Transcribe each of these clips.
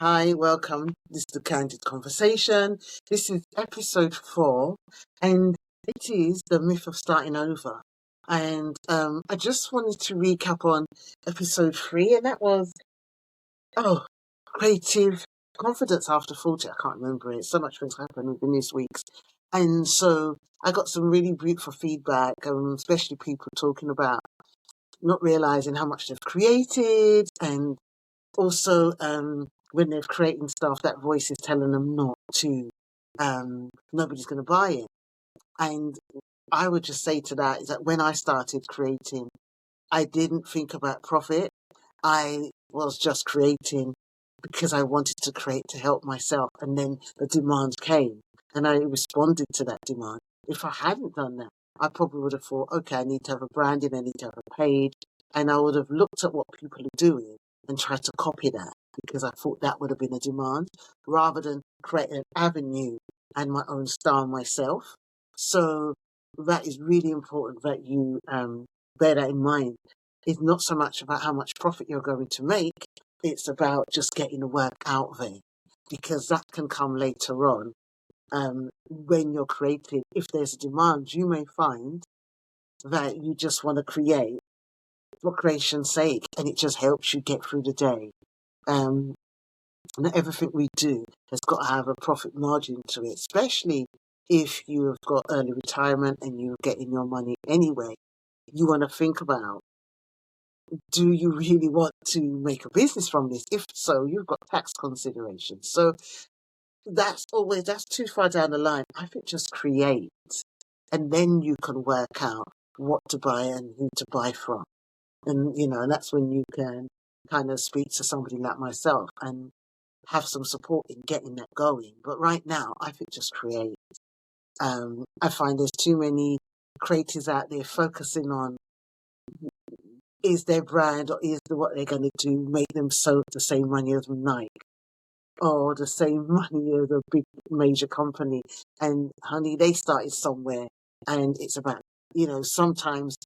Hi, welcome. This is the Candid Conversation. This is episode 4, and it is the myth of starting over. And I just wanted to recap on episode 3, and that was, creative confidence after 40. I can't remember it. So much things happened within these weeks. And so I got some really beautiful feedback, especially people talking about not realizing how much they've created, and also when they're creating stuff, that voice is telling them not to, nobody's going to buy it. And I would just say to that is that when I started creating, I didn't think about profit. I was just creating because I wanted to create to help myself. And then the demand came and I responded to that demand. If I hadn't done that, I probably would have thought, okay, I need to have a branding, I need to have a page. And I would have looked at what people are doing and tried to copy that because I thought that would have been a demand rather than create an avenue and my own style myself. So that is really important that you bear that in mind. It's not so much about how much profit you're going to make, it's about just getting the work out there because that can come later on. When you're creating, if there's a demand, you may find that you just want to create for creation's sake and it just helps you get through the day. Not everything we do has got to have a profit margin to it, especially if you have got early retirement and you're getting your money anyway. You want to think about, do you really want to make a business from this? If so, you've got tax considerations. So that's too far down the line. I think just create and then you can work out what to buy and who to buy from. And, and that's when you can kind of speak to somebody like myself and have some support in getting that going. But right now, I think just create. I find there's too many creators out there focusing on is their brand or is what they're going to do make them so the same money as Nike or the same money as a big major company. And honey, they started somewhere, and it's about sometimes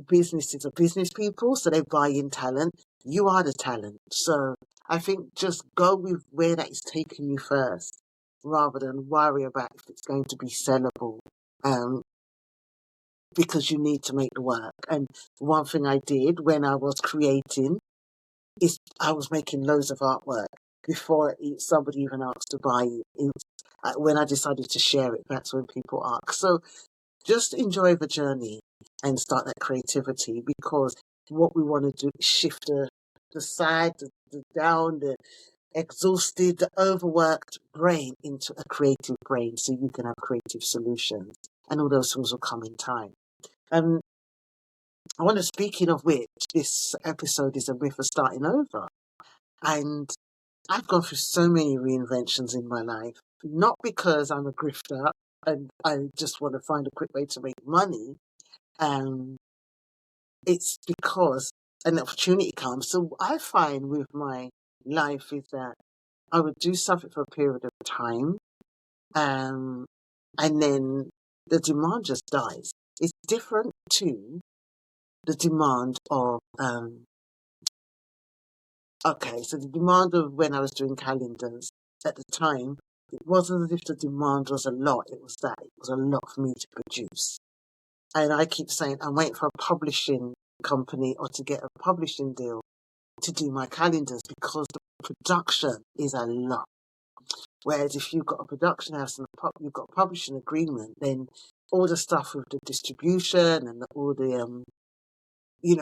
businesses are business people, so they buy in talent. You are the talent. So I think just go with where that is taking you first rather than worry about if it's going to be sellable, because you need to make the work. And one thing I did when I was creating is I was making loads of artwork before somebody even asked to buy it. When I decided to share it, that's when people ask. So just enjoy the journey and start that creativity, because what we want to do is shift the side, the down, the exhausted, the overworked brain into a creative brain so you can have creative solutions, and all those things will come in time. I want to, speaking of which, this episode is a myth of starting over. And I've gone through so many reinventions in my life, not because I'm a grifter and I just want to find a quick way to make money. It's because an opportunity comes. So I find with my life is that I would do something for a period of time, and then the demand just dies. It's different to the demand of so the demand of when I was doing calendars at the time, it wasn't as if the demand was a lot. It was that it was a lot for me to produce. And I keep saying I'm waiting for a publishing company or to get a publishing deal to do my calendars because the production is a lot. Whereas if you've got a production house and you've got a publishing agreement, then all the stuff with the distribution and all the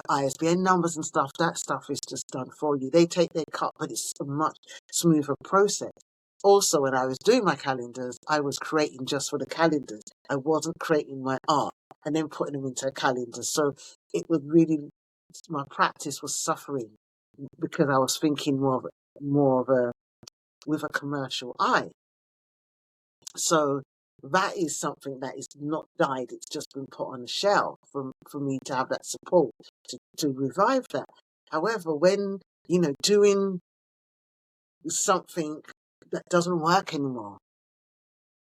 ISBN numbers and stuff, that stuff is just done for you. They take their cut, but it's a much smoother process. Also, when I was doing my calendars, I was creating just for the calendars. I wasn't creating my art and then putting them into a calendar. So it was really, my practice was suffering because I was thinking more of a with a commercial eye. So that is something that is not died. It's just been put on the shelf for me to have that support to revive that. However, when, doing something that doesn't work anymore,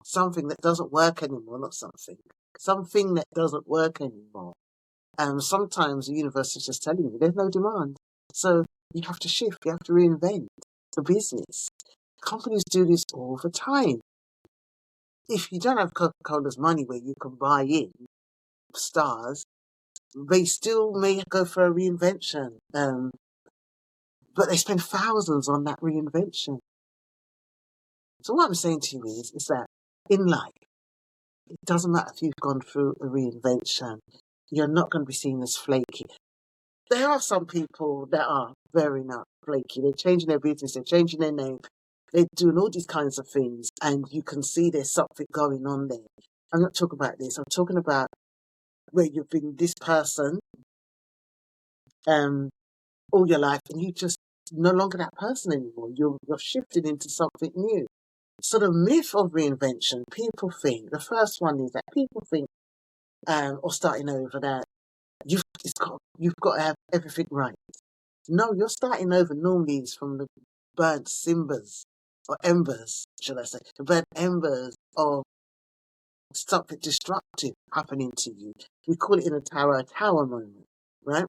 something that doesn't work anymore, sometimes the universe is just telling you there's no demand. So you have to shift, you have to reinvent. the business. Companies do this all the time. If you don't have Coca-Cola's money where you can buy in stars, they still may go for a reinvention. But they spend thousands on that reinvention. So what I'm saying to you is that in life, it doesn't matter if you've gone through a reinvention, you're not going to be seen as flaky. There are some people that are very not flaky. They're changing their business, they're changing their name, they're doing all these kinds of things, and you can see there's something going on there. I'm not talking about this. I'm talking about where you've been this person all your life, and you just no longer that person anymore. You're shifted into something new. So the myth of reinvention, people think, the first one is that people think, or starting over, that you've got to have everything right. No, you're starting over normally is from the burnt embers, or embers, should I say, the burnt embers of something destructive happening to you. We call it in a tower moment, right?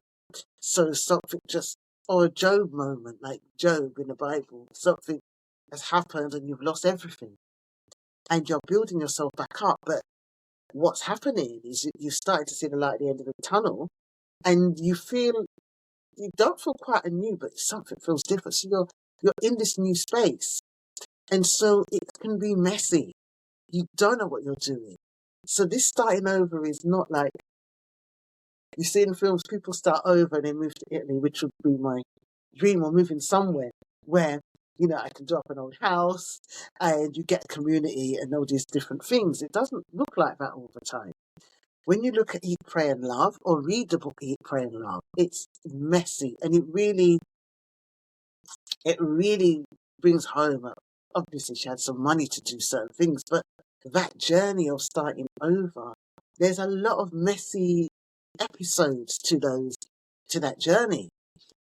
So something just, or a Job moment, like Job in the Bible, something has happened and you've lost everything. And you're building yourself back up. But what's happening is you're starting to see the light at the end of the tunnel, and you don't feel quite anew, but something feels different. So you're in this new space. And so it can be messy. You don't know what you're doing. So this starting over is not like, you see in films, people start over and then move to Italy, which would be my dream, or moving somewhere where, I can do up an old house and you get a community and all these different things. It doesn't look like that all the time. When you look at Eat, Pray and Love, or read the book Eat, Pray and Love, it's messy, and it really brings home. Obviously, she had some money to do certain things, but that journey of starting over, there's a lot of messy episodes to that journey.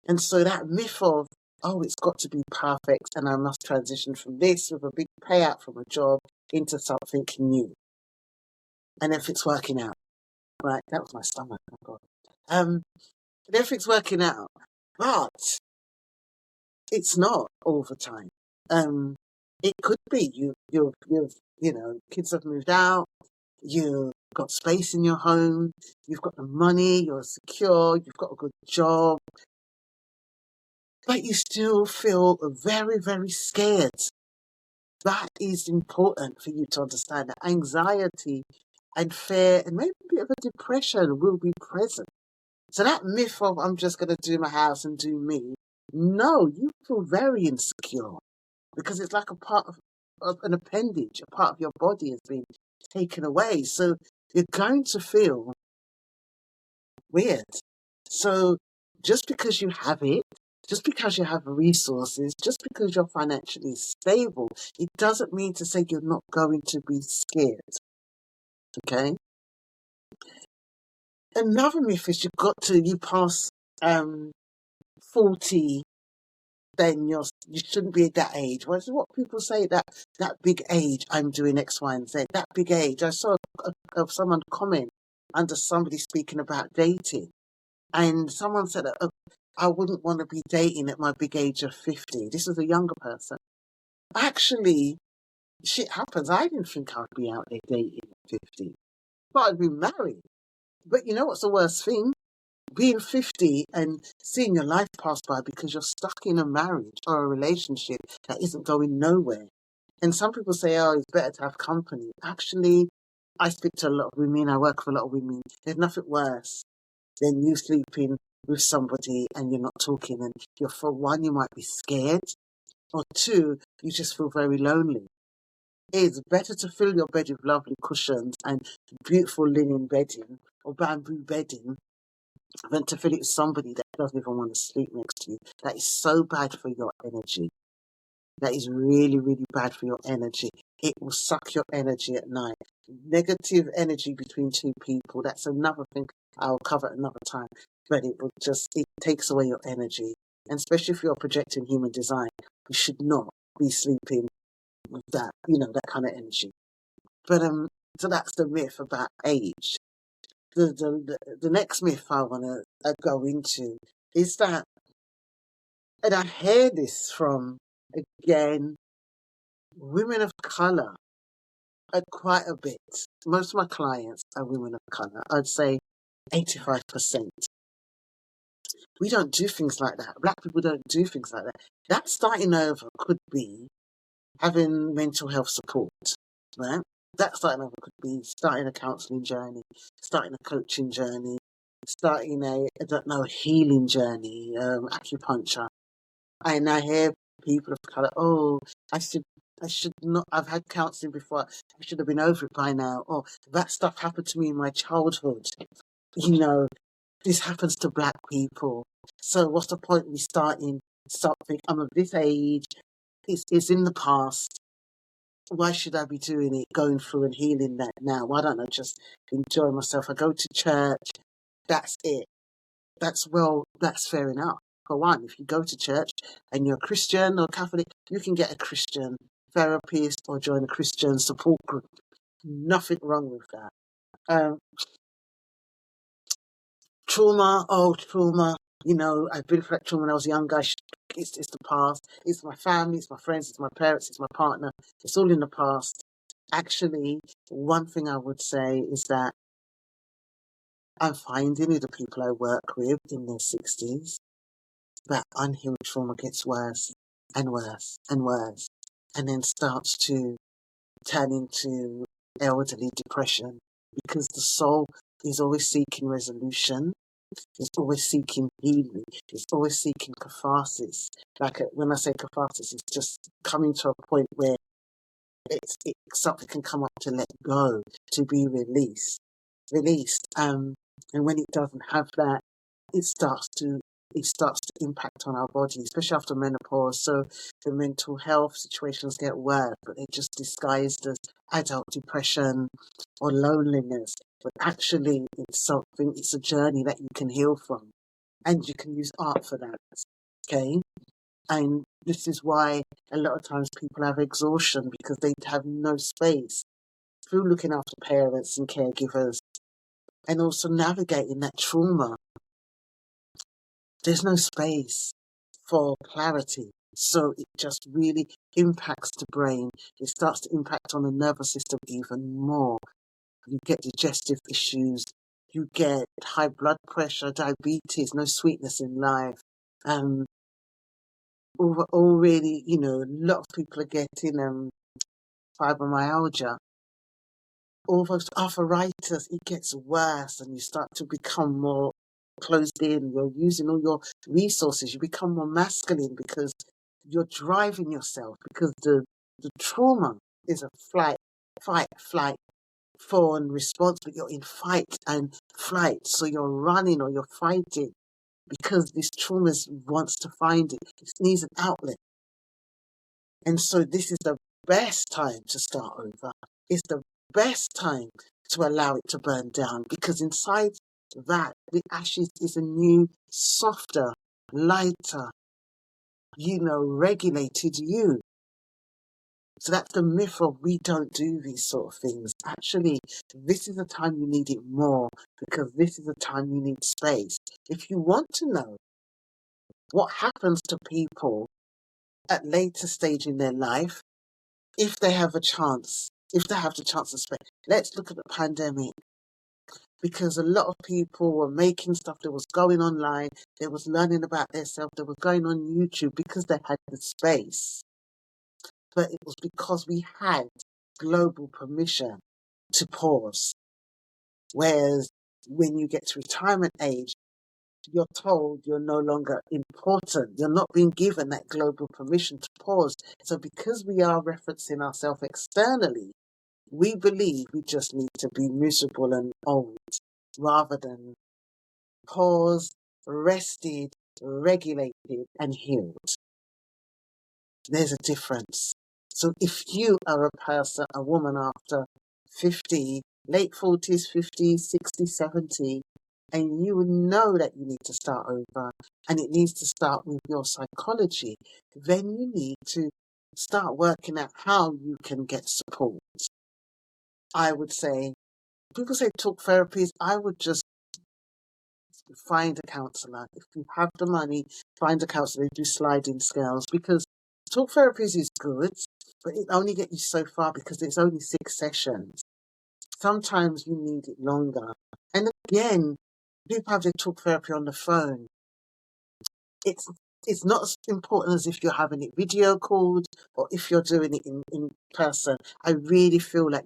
And so that myth of, oh, it's got to be perfect and I must transition from this with a big payout from a job into something new. And everything's working out. Right, that was my stomach. Oh God. Everything's working out. But it's not all the time. It could be you've kids have moved out, you've got space in your home, you've got the money, you're secure, you've got a good job, but you still feel very, very scared. That is important for you to understand, that anxiety and fear and maybe a bit of a depression will be present. So that myth of, I'm just going to do my house and do me, no, you feel very insecure because it's like a part of an appendage, a part of your body has been taken away. So you're going to feel weird. So just because you have it, just because you have resources, just because you're financially stable, it doesn't mean to say you're not going to be scared. Okay? Another myth is you pass 40, then you shouldn't be at that age. What people say, that big age, I'm doing X, Y, and Z. That big age. I saw someone comment under somebody speaking about dating, and someone said, I wouldn't want to be dating at my big age of 50. This is a younger person. Actually, shit happens. I didn't think I'd be out there dating at 50. But I'd be married. But you know what's the worst thing? Being 50 and seeing your life pass by because you're stuck in a marriage or a relationship that isn't going nowhere. And some people say, oh, it's better to have company. Actually, I speak to a lot of women. I work with a lot of women. There's nothing worse than you sleeping with somebody and you're not talking. And for one, you might be scared. Or two, you just feel very lonely. It's better to fill your bed with lovely cushions and beautiful linen bedding or bamboo bedding than to fill it with somebody that doesn't even want to sleep next to you. That is so bad for your energy. That is really, really bad for your energy. It will suck your energy at night. Negative energy between two people, that's another thing I'll cover another time. But it takes away your energy. And especially if you're projecting human design, you should not be sleeping with that, that kind of energy. But so that's the myth about age. The next myth I want to go into is that, and I hear this from again, women of colour are quite a bit. Most of my clients are women of colour. I'd say 85%. We don't do things like that. Black people don't do things like that. That starting over could be having mental health support, right? That starting over could be starting a counselling journey, starting a coaching journey, starting I don't know, healing journey, acupuncture. And I hear people of colour, oh, I should not, I've had counselling before, I should have been over it by now, or that stuff happened to me in my childhood. You know, this happens to black people. So what's the point of me starting something? I'm of this age, it's in the past. Why should I be doing it, going through and healing that now? Why don't I just enjoy myself? I go to church, that's it. That's fair enough. For one, if you go to church and you're a Christian or Catholic, you can get a Christian therapist or join a Christian support group. Nothing wrong with that. Trauma. You know, I've been through that trauma when I was younger. It's the past. It's my family, it's my friends, it's my parents, it's my partner. It's all in the past. Actually, one thing I would say is that I'm finding with the people I work with in their 60s, that unhealed trauma gets worse and worse and worse, and then starts to turn into elderly depression, because the soul is always seeking resolution, is always seeking healing, is always seeking catharsis. Like when I say catharsis, it's just coming to a point where something can come up to let go, to be released. And when it doesn't have that, it starts to impact on our body, especially after menopause. So the mental health situations get worse, but they're just disguised as adult depression or loneliness. But actually, it's a journey that you can heal from, and you can use art for that. Okay. And this is why a lot of times people have exhaustion, because they have no space through looking after parents and caregivers, and also navigating that trauma. There's no space for clarity. So it just really impacts the brain. It starts to impact on the nervous system even more. You get digestive issues. You get high blood pressure, diabetes, no sweetness in life. Already, a lot of people are getting fibromyalgia. All those arthritis, it gets worse, and you start to become more closed in. You're using all your resources. You become more masculine because you're driving yourself, because the trauma is a fight, flight, fawn response, but you're in fight and flight. So you're running or you're fighting because this trauma wants to find it. It needs an outlet. And so this is the best time to start over. It's the best time to allow it to burn down, because inside that, the ashes is a new, softer, lighter, regulated you. So that's the myth of we don't do these sort of things. Actually, this is the time you need it more, because this is the time you need space. If you want to know what happens to people at later stage in their life, if they have the chance to spend, let's look at the pandemic. Because a lot of people were making stuff that was going online, they was learning about themselves, they was going on YouTube because they had the space. But it was because we had global permission to pause. Whereas when you get to retirement age, you're told you're no longer important. You're not being given that global permission to pause. So because we are referencing ourselves externally, we believe we just need to be miserable and old, rather than paused, rested, regulated, and healed. There's a difference. So if you are a person, a woman after 50, late 40s, 50s, 60s, 70, and you know that you need to start over, and it needs to start with your psychology, then you need to start working out how you can get support. I would say, people say talk therapies, I would just find a counsellor. If you have the money, find a counsellor. They do sliding scales, because talk therapies is good, but it only gets you so far because it's only 6 sessions. Sometimes you need it longer. And again, people have their talk therapy on the phone. It's it's not as important as if you're having it video called or if you're doing it in person. I really feel like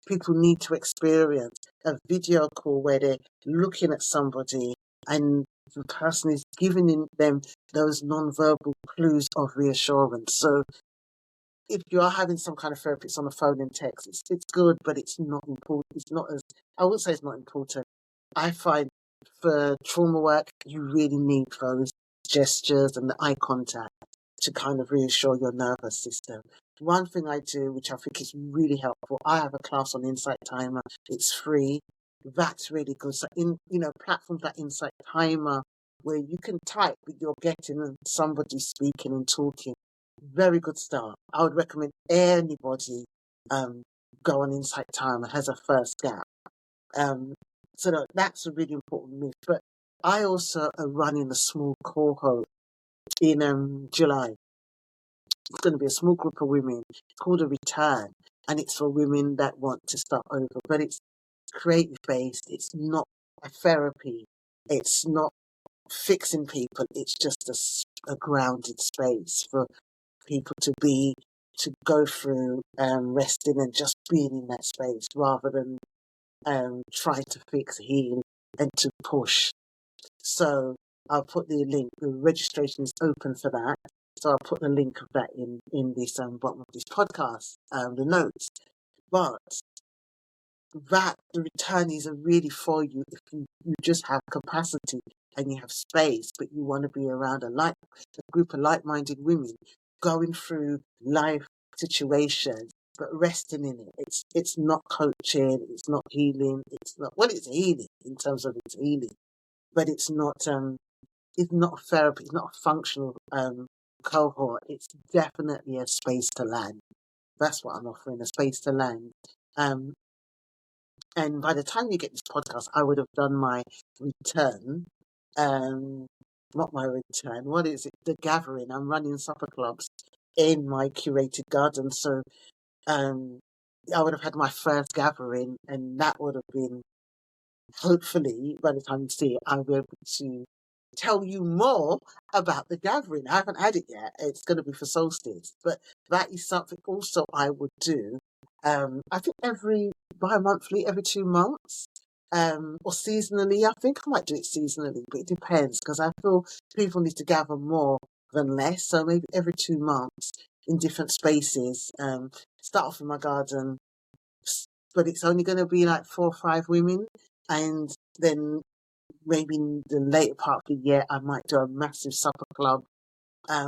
people need to experience a video call where they're looking at somebody and the person is giving them those non-verbal clues of reassurance. So if you are having some kind of therapy, it's on the phone and text, it's good, but it's not important. It's not as, I would say it's not important. I find for trauma work, you really need those gestures and the eye contact to kind of reassure your nervous system. One thing I do, which I think is really helpful, I have a class on Insight Timer. It's free. That's really good. So platforms like Insight Timer, where you can type, but you're getting somebody speaking and talking. Very good start. I would recommend anybody go on Insight Timer as a first gap. So that's a really important move. But I also am running a small cohort in July. It's going to be a small group of women called A Return, and it's for women that want to start over. But it's creative based. It's not a therapy. It's not fixing people. It's just a grounded space for people to go through resting and just being in that space rather than try to fix, heal, and to push. So I'll put the link. The registration is open for that. So I'll put the link of that in this bottom of this podcast, the notes. But that the returnees are really for you if you just have capacity and you have space, but you want to be around a group of like-minded women going through life situations, but resting in it. It's not coaching, it's not healing, it's healing in terms of its healing, but it's not therapy, it's not a functional cohort. It's definitely a space to land. That's what I'm offering, a space to land. And by the time you get this podcast, I would have done my return. Not my return. What is it? The gathering. I'm running supper clubs in my curated garden. So I would have had my first gathering, and that would have been, hopefully, by the time you see it, I'll be able to tell you more about the gathering. I haven't had it yet. It's going to be for solstice. But that is something also I would do. I think bi-monthly, every 2 months, or seasonally. I think I might do it seasonally, but it depends because I feel people need to gather more than less. So maybe every 2 months in different spaces. Start off in my garden, but it's only going to be like 4 or 5 women, and then maybe in the later part of the year I might do a massive supper club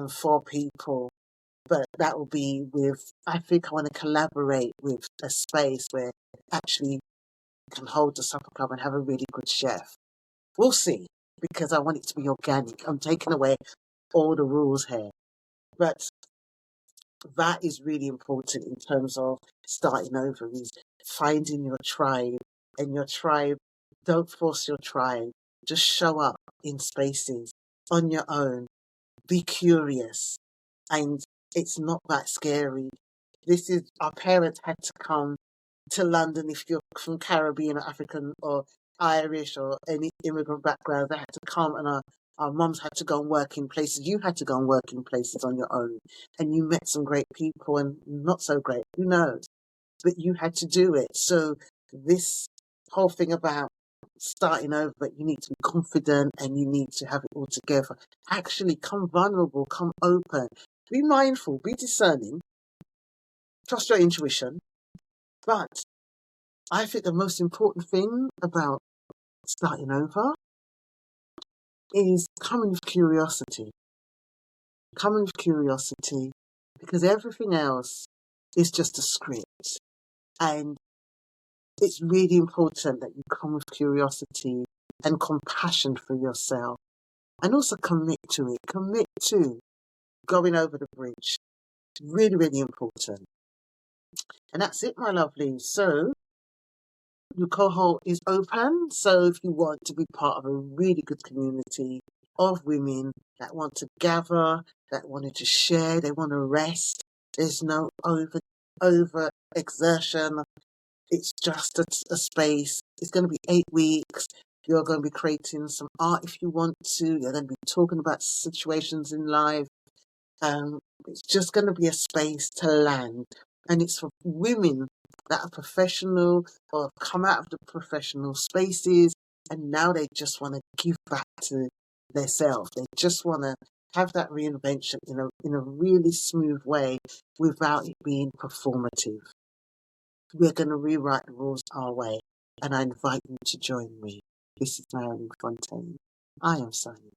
for people. But that will be I think I want to collaborate with a space where actually can hold the supper club and have a really good chef. We'll see, because I want it to be organic. I'm taking away all the rules here. But that is really important in terms of starting over, is finding your tribe. And your tribe, don't force your tribe. Just show up in spaces on your own. Be curious. And it's not that scary. Our parents had to come to London. If you're from Caribbean or African or Irish or any immigrant background, they had to come, and our mums had to go and work in places. You had to go and work in places on your own, and you met some great people and not so great, who knows, but you had to do it. So this whole thing about starting over, but you need to be confident and you need to have it all together. Actually, come vulnerable, come open, be mindful, be discerning, trust your intuition. But I think the most important thing about starting over is coming with curiosity. Coming with curiosity, because everything else is just a script. And it's really important that you come with curiosity and compassion for yourself, and also commit to it. Commit to going over the bridge. It's really, really important. And that's it, my lovely. So the cohort is open. So if you want to be part of a really good community of women that want to gather that wanted to share, they want to rest. There's no over exertion. It's just a space. It's going to be 8 weeks. You're going to be creating some art if you want to. You're going to be talking about situations in life. It's just going to be a space to land. And it's for women that are professional or have come out of the professional spaces and now they just want to give back to themselves. They just want to have that reinvention in a really smooth way without it being performative. We're going to rewrite the rules our way, and I invite you to join me. This is Marilyn Fontaine. I am signing